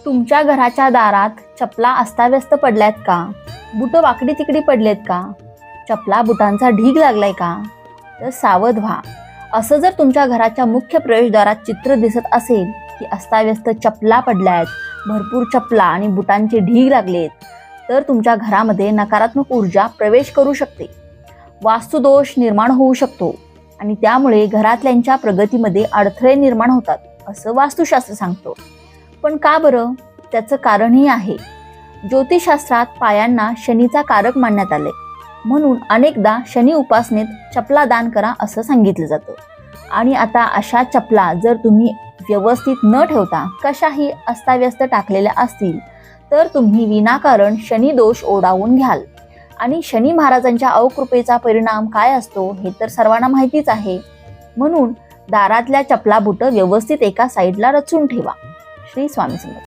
तुमच्या घराच्या दारात चपला अस्ताव्यस्त पडल्यात का? बुटं वाकडी तिकडी पडलेत का? चपला बुटांचा ढीग लागलाय का? तर सावध व्हा. असं जर तुमच्या घराच्या मुख्य प्रवेशद्वारात चित्र दिसत असेल की अस्ताव्यस्त चपला पडल्यात, भरपूर चपला आणि बुटांचे ढीग लागलेत, तर तुमच्या घरामध्ये नकारात्मक ऊर्जा प्रवेश करू शकते. वास्तुदोष निर्माण होऊ शकतो आणि त्यामुळे घरातल्यांच्या प्रगतीमध्ये अडथळे निर्माण होतात, असं वास्तुशास्त्र सांगतो. पण का बरं? त्याचं कारणही आहे. ज्योतिषशास्त्रात पायांना शनीचा कारक मानण्यात आले, म्हणून अनेकदा शनी उपासनेत चपला दान करा असं सांगितलं जातं. आणि आता अशा चपला जर तुम्ही व्यवस्थित न ठेवता कशाही अस्ताव्यस्त टाकलेल्या असतील, तर तुम्ही विनाकारण शनी दोष ओढावून घ्याल. आणि शनी महाराजांच्या अवकृपेचा परिणाम काय असतो हे तर सर्वांना माहितीच आहे. म्हणून दारातल्या चपला बुटं व्यवस्थित एका साईडला रचून ठेवा. श्री स्वामी समर्थ.